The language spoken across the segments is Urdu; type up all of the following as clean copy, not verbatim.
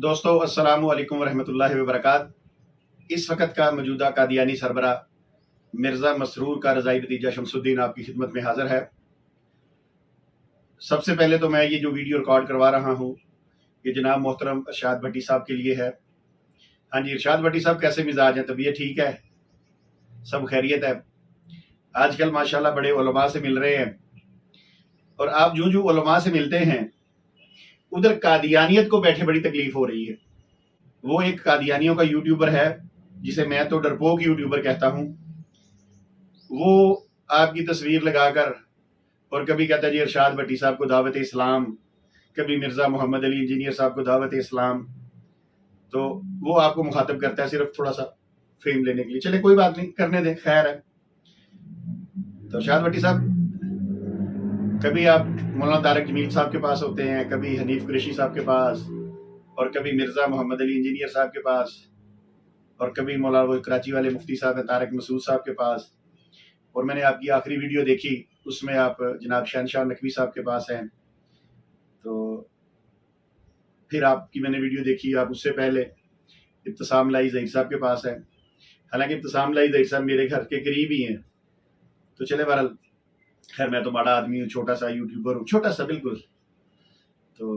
دوستو السلام علیکم ورحمۃ اللہ وبرکاتہ۔ اس وقت کا موجودہ قادیانی سربراہ مرزا مسرور کا رضائی بھتیجا شمس الدین آپ کی خدمت میں حاضر ہے۔ سب سے پہلے تو میں یہ جو ویڈیو ریکارڈ کروا رہا ہوں یہ جناب محترم ارشاد بھٹی صاحب کے لیے ہے۔ ہاں جی، ارشاد بھٹی صاحب کیسے مزاج ہیں؟ طبیعت ٹھیک ہے؟ سب خیریت ہے؟ آج کل ماشاءاللہ بڑے علماء سے مل رہے ہیں، اور آپ جو علماء سے ملتے ہیں ادھر قادیانیت کو بیٹھے بڑی تکلیف ہو رہی ہے۔ وہ ایک قادیانیوں کا یوٹیوبر ہے جسے میں تو ڈرپوک یوٹیوبر کہتا ہوں، وہ آپ کی تصویر لگا کر اور کبھی کہتا ہے جی ارشاد بھٹی صاحب کو دعوت اسلام، کبھی مرزا محمد علی انجینئر صاحب کو دعوت اسلام، تو وہ آپ کو مخاطب کرتا ہے صرف تھوڑا سا فیم لینے کے لیے۔ چلے کوئی بات نہیں، کرنے دیں، خیر ہے۔ تو ارشاد بھٹی صاحب کبھی آپ مولانا طارق جمیل صاحب کے پاس ہوتے ہیں، کبھی حنیف قریشی صاحب کے پاس، اور کبھی مرزا محمد علی انجینئر صاحب کے پاس، اور کبھی مولانا وہ کراچی والے مفتی صاحب ہیں طارق مسعود صاحب کے پاس، اور میں نے آپ کی آخری ویڈیو دیکھی اس میں آپ جناب شہنشاہ نقوی صاحب کے پاس ہیں۔ تو پھر آپ کی میں نے ویڈیو دیکھی، آپ اس سے پہلے ابتسام لائی ظہیر صاحب کے پاس ہیں، حالانکہ ابتسام لائی ظہیر صاحب میرے گھر کے قریب ہی ہیں۔ تو چلے بہرحال، خیر میں تو بڑا آدمی ہوں، چھوٹا سا یوٹیوبر ہوں، چھوٹا سا بالکل۔ تو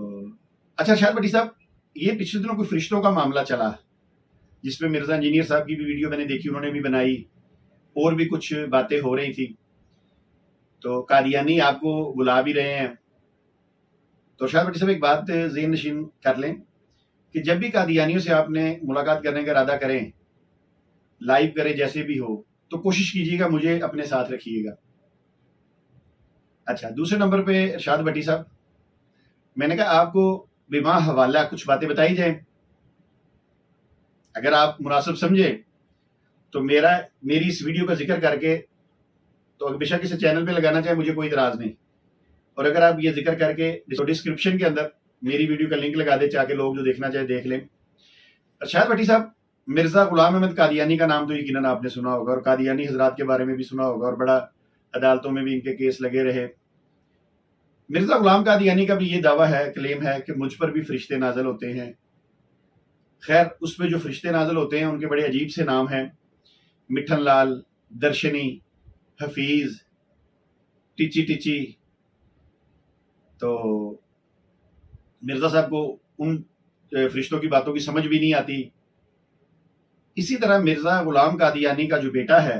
اچھا ارشاد بھٹی صاحب، یہ پچھلے دنوں کوئی فرشتوں کا معاملہ چلا جس پہ مرزا انجینئر صاحب کی بھی ویڈیو میں نے دیکھی، انہوں نے بھی بنائی، اور بھی کچھ باتیں ہو رہی تھی۔ تو قادیانی آپ کو بلا بھی رہے ہیں، تو ارشاد بھٹی صاحب ایک بات ذہن نشین کر لیں کہ جب بھی قادیانیوں سے آپ نے ملاقات کرنے کا ارادہ کریں، لائیو کریں، جیسے بھی ہو، تو کوشش کیجیے گا مجھے اپنے ساتھ رکھیے گا۔ اچھا، دوسرے نمبر پہ ارشاد بھٹی صاحب، میں نے کہا آپ کو بما حوالہ کچھ باتیں بتائی جائیں، اگر آپ مناسب سمجھے تو میری اس ویڈیو کا ذکر کر کے تو بے شک اسے چینل پہ لگانا چاہے، مجھے کوئی اعتراض نہیں، اور اگر آپ یہ ذکر کر کے ڈسکرپشن کے اندر میری ویڈیو کا لنک لگا دیں تاکہ لوگ جو دیکھنا چاہے دیکھ لیں۔ ارشاد بھٹی صاحب، مرزا غلام احمد قادیانی کا نام تو یقیناً آپ نے سنا ہوگا، اور قادیانی حضرات کے بارے میں بھی سنا ہوگا، اور بڑا عدالتوں میں بھی ان کے کیس لگے رہے۔ مرزا غلام قادیانی کا بھی یہ دعویٰ ہے، کلیم ہے کہ مجھ پر بھی فرشتے نازل ہوتے ہیں۔ خیر، اس پہ جو فرشتے نازل ہوتے ہیں ان کے بڑے عجیب سے نام ہیں، مٹھن لال، درشنی، حفیظ، ٹچی ٹچی۔ تو مرزا صاحب کو ان فرشتوں کی باتوں کی سمجھ بھی نہیں آتی۔ اسی طرح مرزا غلام قادیانی کا جو بیٹا ہے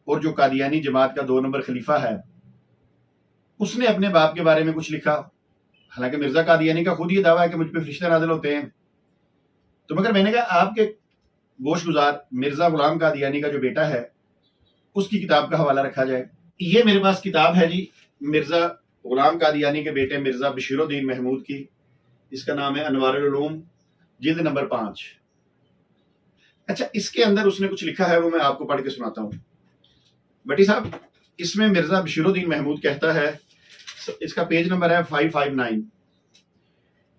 اور جو قادیانی جماعت کا 2 نمبر خلیفہ ہے، اس نے اپنے باپ کے بارے میں کچھ لکھا، حالانکہ مرزا قادیانی کا خود یہ دعویٰ ہے کہ مجھ پہ فرشتے نازل ہوتے ہیں۔ تو مگر میں نے کہا آپ کے گوش گزار مرزا غلام قادیانی کا جو بیٹا ہے اس کی کتاب کا حوالہ رکھا جائے۔ یہ میرے پاس کتاب ہے جی، مرزا غلام قادیانی کے بیٹے مرزا بشیر الدین محمود کی، اس کا نام ہے انوار العلوم، جلد نمبر 5۔ اچھا، اس کے اندر اس نے کچھ لکھا ہے، وہ میں آپ کو پڑھ کے سناتا ہوں۔ بھٹی صاحب، اس میں مرزا بشیر الدین محمود کہتا ہے، اس کا پیج نمبر ہے 559،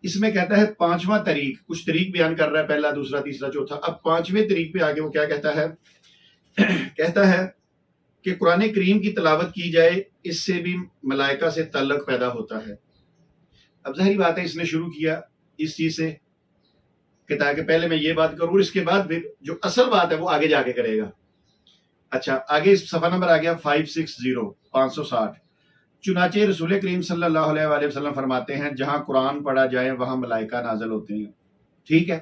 اس میں کہتا ہے 5واں طریق، کچھ طریق بیان کر رہا ہے، پہلا، دوسرا، تیسرا، چوتھا۔ اب 5ویں طریق پہ آگے وہ کیا کہتا ہے؟ کہتا ہے کہ قرآن کریم کی تلاوت کی جائے، اس سے بھی ملائکہ سے تعلق پیدا ہوتا ہے۔ اب ظاہری بات ہے اس نے شروع کیا اس چیز سے کہ تاکہ پہلے میں یہ بات کروں اور اس کے بعد پھر جو اصل بات ہے وہ آگے جا کے کرے گا۔ اچھا، آگے اس صفحہ نمبر آ گیا 560۔ چنانچہ رسول کریم صلی اللہ علیہ وآلہ وسلم فرماتے ہیں جہاں قرآن پڑھا جائے وہاں ملائکہ نازل ہوتے ہیں۔ ٹھیک ہے،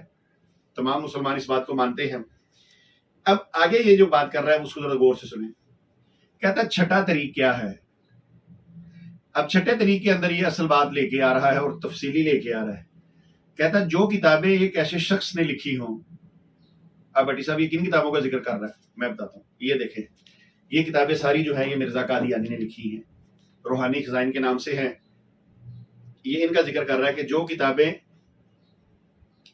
تمام مسلمان اس بات کو مانتے ہیں۔ اب آگے یہ جو بات کر رہا ہے اس کو ذرا غور سے سنیں۔ کہتا ہے چھٹا طریق کیا ہے؟ اب چھٹے طریق کے اندر یہ اصل بات لے کے آ رہا ہے اور تفصیلی لے کے آ رہا ہے۔ کہتا ہے جو کتابیں ایک ایسے شخص نے لکھی ہوں۔ اب بھٹی صاحب یہ کن کتابوں کا ذکر کر رہا ہے میں بتاتا ہوں، یہ دیکھیں، یہ کتابیں ساری جو ہیں یہ مرزا قادیانی نے لکھی ہیں، روحانی خزائن کے نام سے ہیں۔ یہ ان کا ذکر کر رہا ہے کہ جو کتابیں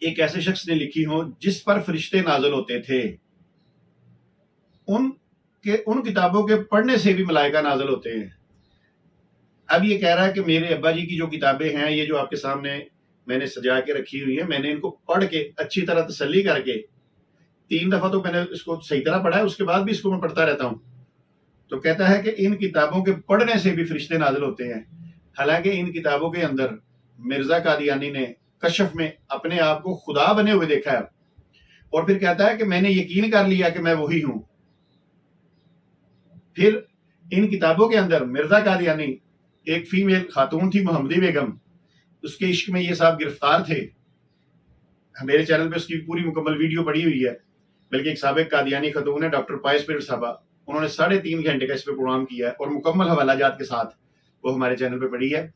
ایک ایسے شخص نے لکھی ہوں جس پر فرشتے نازل ہوتے تھے، ان کتابوں کے پڑھنے سے بھی ملائکہ نازل ہوتے ہیں۔ اب یہ کہہ رہا ہے کہ میرے ابا جی کی جو کتابیں ہیں، یہ جو آپ کے سامنے میں نے سجا کے رکھی ہوئی ہیں، میں نے ان کو پڑھ کے اچھی طرح تسلی کر کے 3 دفعہ تو میں نے اس کو صحیح طرح پڑھا ہے، اس کے بعد بھی اس کو میں پڑھتا رہتا ہوں۔ تو کہتا ہے کہ ان کتابوں کے پڑھنے سے بھی فرشتے نازل ہوتے ہیں، حالانکہ ان کتابوں کے اندر مرزا قادیانی نے کشف میں اپنے آپ کو خدا بنے ہوئے دیکھا ہے، اور پھر کہتا ہے کہ میں نے یقین کر لیا کہ میں وہی ہوں۔ پھر ان کتابوں کے اندر مرزا قادیانی ایک فیمیل خاتون تھی، محمدی بیگم، اس کے عشق میں یہ صاحب گرفتار تھے۔ میرے چینل پہ اس کی پوری مکمل ویڈیو پڑی ہوئی ہے، بلکہ ایک سابق قادیانی خاتون ہے ڈاکٹر پائس پیرٹ صاحبہ، انہوں نے 3.5 گھنٹے کا اس پہ پروگرام کیا ہے اور مکمل حوالہ جات کے ساتھ وہ ہمارے چینل پہ پڑی ہے۔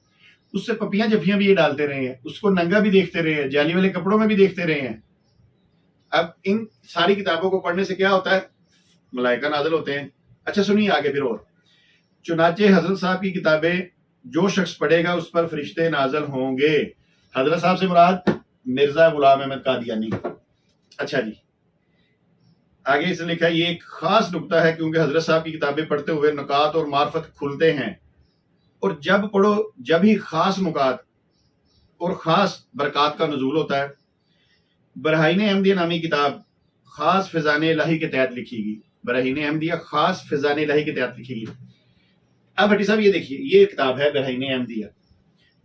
اس سے پپیاں جفیاں بھی یہ ڈالتے رہے ہیں، اس کو ننگا بھی دیکھتے رہے ہیں، جالی والے کپڑوں میں بھی دیکھتے رہے ہیں۔ اب ان ساری کتابوں کو پڑھنے سے کیا ہوتا ہے؟ ملائکہ نازل ہوتے ہیں۔ اچھا سنیے آگے پھر اور، چنانچہ حضرت صاحب کی کتابیں جو شخص پڑھے گا اس پر فرشتے نازل ہوں گے۔ حضرت صاحب سے مراد مرزا غلام احمد قادیانی۔ اچھا جی، آگے اس نے لکھا یہ ایک خاص نقطہ ہے کیونکہ حضرت صاحب کی کتابیں پڑھتے ہوئے نکات اور معرفت کھلتے ہیں، اور جب پڑھو جب ہی خاص نکات اور خاص برکات کا نزول ہوتا ہے۔ براہین احمدیہ نامی کتاب خاص فیضان الہی کے تحت لکھی گئی، براہین احمدیہ خاص فیضان الہی کے تحت لکھی گئی۔ اب بھٹی صاحب یہ دیکھیے، یہ کتاب ہے براہین احمدیہ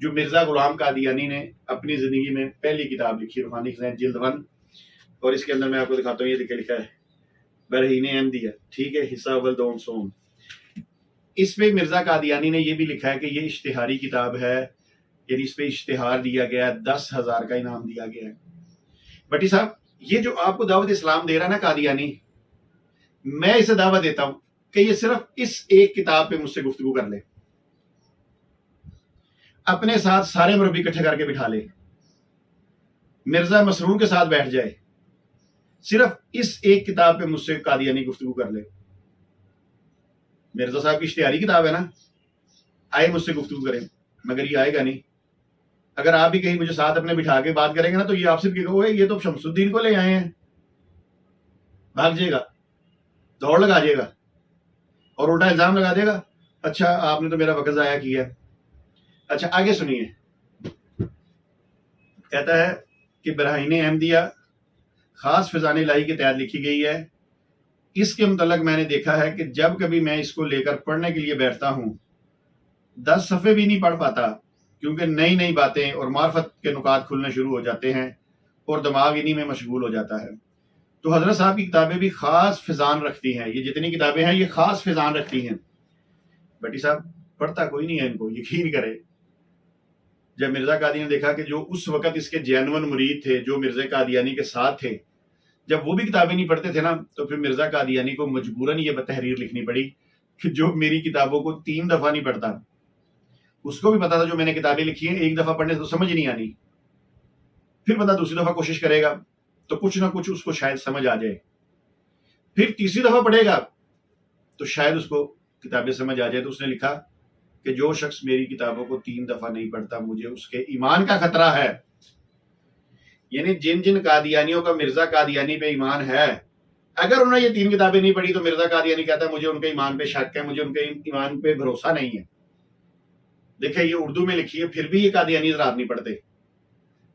جو مرزا غلام قادیانی نے اپنی زندگی میں پہلی کتاب لکھی، روحانی خزائن جلد 1، اور اس کے اندر میں آپ کو دکھاتا ہوں، یہ لکھا ہے براہین احمدیہ، ٹھیک ہے، حصہ اول دوم سوم۔ اس پہ مرزا قادیانی نے یہ بھی لکھا ہے کہ یہ اشتہاری کتاب ہے، یعنی اس پہ اشتہار دیا گیا ہے، 10,000 کا انعام دیا گیا ہے۔ بھٹی صاحب یہ جو آپ کو دعوت اسلام دے رہا ہے نا قادیانی، میں اسے دعوت دیتا ہوں کہ یہ صرف اس ایک کتاب پہ مجھ سے گفتگو کر لے، اپنے ساتھ سارے مربی اکٹھے کر کے بٹھا لے، مرزا مسرور کے ساتھ بیٹھ جائے، صرف اس ایک کتاب پہ مجھ سے قادیانی گفتگو کر لے۔ مرزا صاحب کی اشتہاری کتاب ہے نا، آئے مجھ سے گفتگو کریں، مگر یہ آئے گا نہیں۔ اگر آپ بھی کہیں مجھے ساتھ اپنے بٹھا کے بات کریں گے نا تو یہ آپ سے بھی کہو یہ تو شمس الدین کو لے آئے ہیں، بھاگ جائے گا، دوڑ لگا جائے گا اور الٹا الزام لگا دے گا، اچھا آپ نے تو میرا وقت ضائع کیا۔ اچھا آگے سنیے، کہتا ہے کہ براہین احمدیہ خاص فیضان الہی کے تحت لکھی گئی ہے۔ اس کے متعلق میں نے دیکھا ہے کہ جب کبھی میں اس کو لے کر پڑھنے کے لیے بیٹھتا ہوں 10 صفحے بھی نہیں پڑھ پاتا، کیونکہ نئی نئی باتیں اور معرفت کے نکات کھلنے شروع ہو جاتے ہیں اور دماغ انہی میں مشغول ہو جاتا ہے۔ تو حضرت صاحب کی کتابیں بھی خاص فیضان رکھتی ہیں، یہ جتنی کتابیں ہیں یہ خاص فیضان رکھتی ہیں۔ بھٹی صاحب پڑھتا کوئی نہیں ہے ان کو، یقین کرے۔ جب مرزا قادیانی نے دیکھا کہ جو اس وقت اس کے جینون مرید تھے، جو مرزا قادیانی کے ساتھ تھے، جب وہ بھی کتابیں نہیں پڑھتے تھے نا، تو پھر مرزا قادیانی کو مجبوراً یہ تحریر لکھنی پڑی کہ جو میری کتابوں کو 3 دفعہ نہیں پڑھتا، اس کو بھی پتا تھا جو میں نے کتابیں لکھی ہیں ایک دفعہ پڑھنے سے تو سمجھ نہیں آنی، پھر بندہ دوسری دفعہ کوشش کرے گا تو کچھ نہ کچھ اس کو شاید سمجھ آ جائے، پھر تیسری دفعہ پڑھے گا تو شاید اس کو کتابیں سمجھ آ جائے۔ تو اس نے لکھا کہ جو شخص میری کتابوں کو 3 دفعہ نہیں پڑھتا مجھے اس کے ایمان کا خطرہ ہے۔ یعنی جن جن قادیانیوں کا مرزا قادیانی پہ ایمان ہے، اگر انہوں نے یہ 3 کتابیں نہیں پڑھی تو مرزا قادیانی کہتا ہے مجھے ان کے ایمان پہ شک ہے، مجھے ان کے ایمان پہ بھروسہ نہیں ہے۔ دیکھیں یہ اردو میں لکھی ہے، پھر بھی یہ قادیانی حضرات نہیں پڑھتے،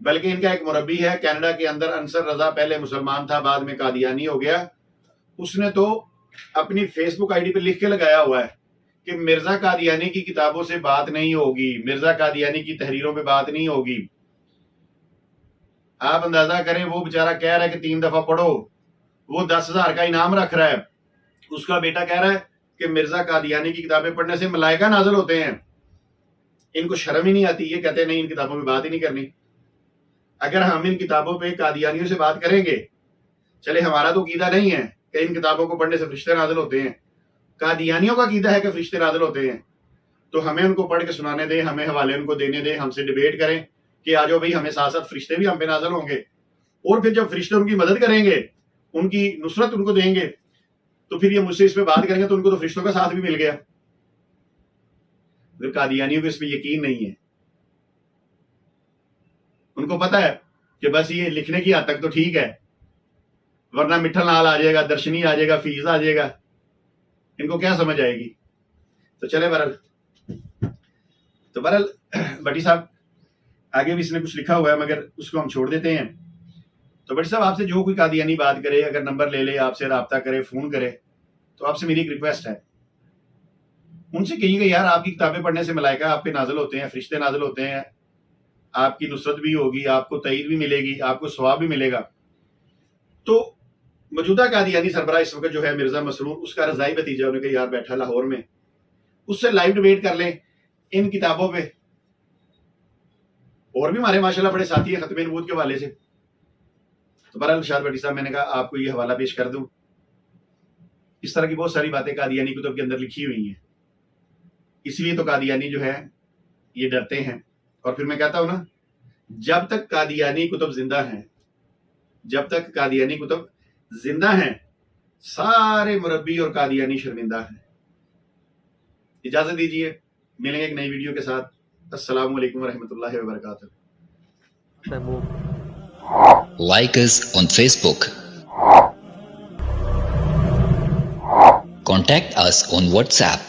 بلکہ ان کا ایک مربی ہے کینیڈا کے اندر، انصر رضا، پہلے مسلمان تھا بعد میں قادیانی ہو گیا، اس نے تو اپنی فیس بک آئی ڈی پہ لکھ کے لگایا ہوا ہے کہ مرزا قادیانی کی کتابوں سے بات نہیں ہوگی، مرزا قادیانی کی تحریروں پہ بات نہیں ہوگی۔ آپ اندازہ کریں وہ بیچارہ کہہ رہا ہے کہ 3 دفعہ پڑھو، وہ 10,000 کا انعام رکھ رہا ہے، اس کا بیٹا کہہ رہا ہے کہ مرزا قادیانی کی کتابیں پڑھنے سے ملائکہ نازل ہوتے ہیں۔ ان کو شرم ہی نہیں آتی، یہ کہتے ہیں نہیں ان کتابوں میں بات ہی نہیں کرنی۔ اگر ہم ان کتابوں پہ قادیانیوں سے بات کریں گے، چلے ہمارا تو عقیدہ نہیں ہے کہ ان کتابوں کو پڑھنے سے فرشتے نازل ہوتے ہیں، قادیانیوں کا عقیدہ ہے کہ فرشتے نازل ہوتے ہیں، تو ہمیں ان کو پڑھ کے سنانے دیں، ہمیں حوالے ان کو دینے دیں، ہم سے ڈیبیٹ کریں کہ آ جاؤ بھائی ہمیں ساتھ ساتھ فرشتے بھی ہم پہ نازل ہوں گے، اور پھر جب فرشتے ان کی مدد کریں گے، ان کی نصرت ان کو دیں گے، تو پھر یہ مجھ سے اس پہ بات کریں گے تو ان کو تو فرشتوں کا ساتھ بھی مل گیا۔ پھر قادیانیوں کو اس پہ یقین نہیں ہے، ان کو پتا ہے کہ بس یہ لکھنے کی حد تک تو ٹھیک ہے، ورنہ مٹھل نال آ جائے گا، درشنی آ جائے گا، فیض آ جائے گا، ان کو کیا سمجھ آئے گی۔ تو چلے بہرحال بھٹی صاحب آگے بھی اس نے کچھ لکھا ہوا ہے مگر اس کو ہم چھوڑ دیتے ہیں۔ تو بھٹی صاحب آپ سے جو کوئی قادیانی بات کرے، اگر نمبر لے لے، آپ سے رابطہ کرے، فون کرے، تو آپ سے میری ایک ریکویسٹ ہے، ان سے کہیے کہ یار آپ کی کتابیں پڑھنے سے ملائکہ آپ پہ نازل ہوتے ہیں، فرشتے نازل ہوتے ہیں، آپ کی نصرت بھی ہوگی, آپ کو تائید بھی ملے گی, آپ کو ثواب بھی ملے گا. تو موجودہ قادیانی سربراہ اس وقت جو ہے مرزا مسرور, اس کا رضائی بھتیجا انہوں نے کہا یار بیٹھا لاہور میں, اس سے لائیو ڈیبیٹ کر لیں ان کتابوں پہ. اور بھی ہمارے ماشاءاللہ بڑے ساتھی ہیں ختم نبوت کے حوالے سے. تو بہرحال شاہد بھٹی صاحب, میں نے کہا آپ کو یہ حوالہ پیش کر دوں. اس طرح کی بہت ساری باتیں قادیانی کتب کے اندر لکھی ہوئی ہیں. اس لیے تو قادیانی جو ہے یہ ڈرتے ہیں. اور پھر میں کہتا ہوں نا, جب تک قادیانی کتب زندہ ہیں, جب تک قادیانی کتب زندہ ہیں, سارے مربی اور قادیانی شرمندہ ہیں. اجازت دیجیے, ملیں گے ایک نئی ویڈیو کے ساتھ. السلام علیکم ورحمۃ اللہ وبرکاتہ. Like us on Facebook. Contact us on WhatsApp.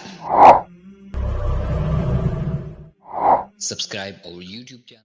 Subscribe our YouTube channel.